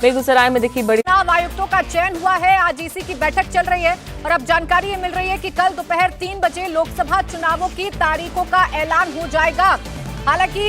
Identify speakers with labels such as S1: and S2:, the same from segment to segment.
S1: बेगूसराय में देखी बड़ी
S2: चुनाव आयुक्तों का चयन हुआ है। आज ईसी की बैठक चल रही है और अब जानकारी ये मिल रही है कि कल दोपहर 3 बजे लोकसभा चुनावों की तारीखों का ऐलान हो जाएगा। हालांकि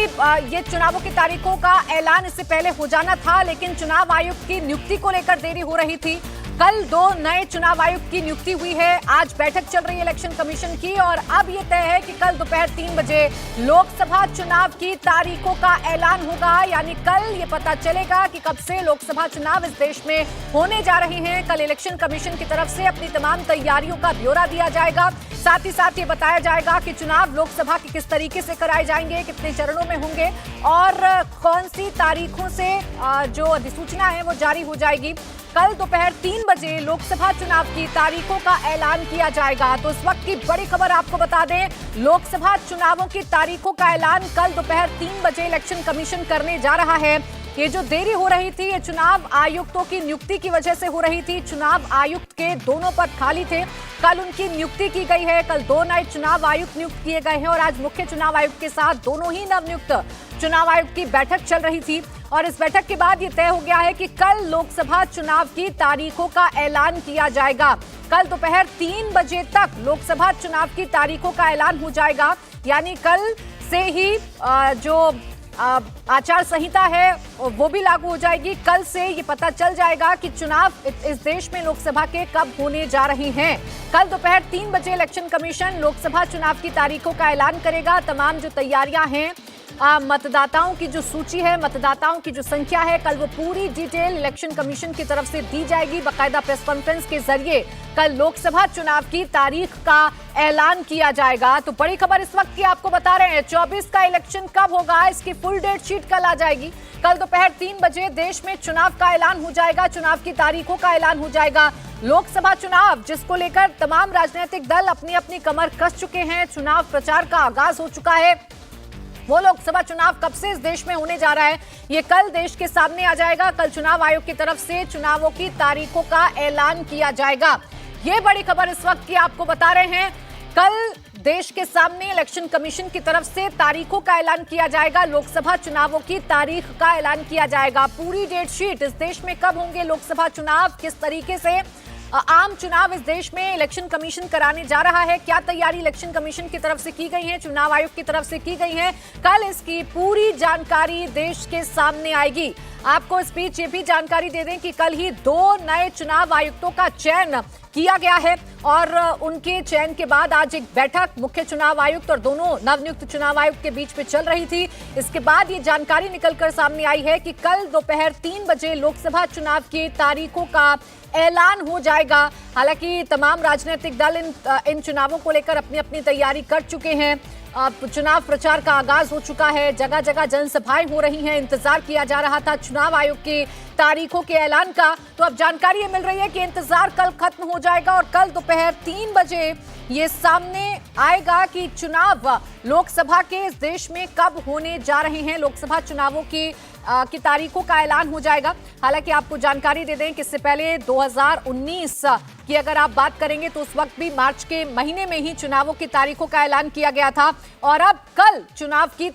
S2: ये चुनावों की तारीखों का ऐलान इससे पहले हो जाना था, लेकिन चुनाव आयुक्त की नियुक्ति को लेकर देरी हो रही थी। कल 2 नए चुनाव आयुक्त की नियुक्ति हुई है। आज बैठक चल रही है इलेक्शन कमीशन की और अब ये तय है कि कल दोपहर 3 बजे लोकसभा चुनाव की तारीखों का ऐलान होगा। यानी कल ये पता चलेगा कि कब से लोकसभा चुनाव इस देश में होने जा रहे हैं। कल इलेक्शन कमीशन की तरफ से अपनी तमाम तैयारियों का ब्यौरा दिया जाएगा। साथ ही साथ ये बताया जाएगा कि चुनाव लोकसभा के किस तरीके से कराए जाएंगे, कितने चरणों में होंगे और कौन सी तारीखों से जो अधिसूचना है वो जारी हो जाएगी। कल दोपहर 3 बजे लोकसभा चुनाव की तारीखों का ऐलान किया जाएगा। तो इस वक्त की बड़ी खबर आपको बता दें, लोकसभा चुनावों की तारीखों का ऐलान कल दोपहर 3 बजे इलेक्शन कमीशन करने जा रहा है। ये जो देरी हो रही थी, ये चुनाव आयुक्तों की नियुक्ति की वजह से हो रही थी। चुनाव आयुक्त के दोनों पद खाली थे, कल उनकी नियुक्ति की गई है। कल 2 नए चुनाव आयुक्त नियुक्त किए गए हैं और आज मुख्य चुनाव आयुक्त के साथ दोनों ही नवनियुक्त चुनाव आयुक्त की बैठक चल रही थी और इस बैठक के बाद ये तय हो गया है कि कल लोकसभा चुनाव की तारीखों का ऐलान किया जाएगा। कल दोपहर 3 बजे तक लोकसभा चुनाव की तारीखों का ऐलान हो जाएगा। यानी कल से ही जो आचार संहिता है वो भी लागू हो जाएगी। कल से ये पता चल जाएगा कि चुनाव इस देश में लोकसभा के कब होने जा रहे हैं। कल दोपहर 3 बजे इलेक्शन कमीशन लोकसभा चुनाव की तारीखों का ऐलान करेगा। तमाम जो तैयारियां हैं, मतदाताओं की जो सूची है, मतदाताओं की जो संख्या है, कल वो पूरी डिटेल इलेक्शन कमीशन की तरफ से दी जाएगी। बाकायदा प्रेस कॉन्फ्रेंस के जरिए कल लोकसभा चुनाव की तारीख का ऐलान किया जाएगा। तो बड़ी खबर इस वक्त की आपको बता रहे हैं, 24 का इलेक्शन कब होगा, इसकी फुल डेट शीट कल आ जाएगी। कल दोपहर 3 बजे देश में चुनाव का ऐलान हो जाएगा, चुनाव की तारीखों का ऐलान हो जाएगा। लोकसभा चुनाव जिसको लेकर तमाम राजनीतिक दल अपनी अपनी कमर कस चुके हैं, चुनाव प्रचार का आगाज हो चुका है। वो लोकसभा चुनाव कब से इस देश में होने जा रहा है, ये कल देश के सामने आ जाएगा। कल चुनाव आयोग की तरफ से चुनावों की तारीखों का ऐलान किया जाएगा। ये बड़ी खबर इस वक्त की आपको बता रहे हैं। कल देश के सामने इलेक्शन कमीशन की तरफ से तारीखों का ऐलान किया जाएगा, लोकसभा चुनावों की तारीख का ऐलान किया जाएगा। पूरी डेट शीट, इस देश में कब होंगे लोकसभा चुनाव, किस तरीके से आम चुनाव इस देश में इलेक्शन कमीशन कराने जा रहा है, क्या तैयारी इलेक्शन कमीशन की तरफ से की गई है, चुनाव आयोग की तरफ से की गई है, कल इसकी पूरी जानकारी देश के सामने आएगी। आपको इस बीच ये भी जानकारी दे दें कि कल ही 2 नए चुनाव आयुक्तों का चयन किया गया है और उनके चयन के बाद आज एक बैठक मुख्य चुनाव आयुक्त और दोनों नवनियुक्त चुनाव आयुक्त के बीच में चल रही थी। इसके बाद ये जानकारी निकलकर सामने आई है कि कल दोपहर 3 बजे लोकसभा चुनाव की तारीखों का ऐलान हो जाएगा। हालांकि तमाम राजनीतिक दल इन चुनावों को लेकर अपनी अपनी तैयारी कर चुके हैं। चुनाव प्रचार का आगाज हो चुका है, जगह जगह जनसभाएं हो रही हैं। इंतजार किया जा रहा था चुनाव आयोग की तारीखों के ऐलान का, तो अब जानकारी ये मिल रही है कि इंतजार कल खत्म हो जाएगा और कल दोपहर 3 बजे ये सामने आएगा कि चुनाव लोकसभा के इस देश में कब होने जा रहे हैं। लोकसभा चुनावों की तारीखों का ऐलान हो जाएगा। हालांकि आपको जानकारी दे दें कि इससे पहले 2019 की अगर आप बात करेंगे तो उस वक्त भी मार्च के महीने में ही चुनावों की तारीखों का ऐलान किया गया था और अब कल चुनाव की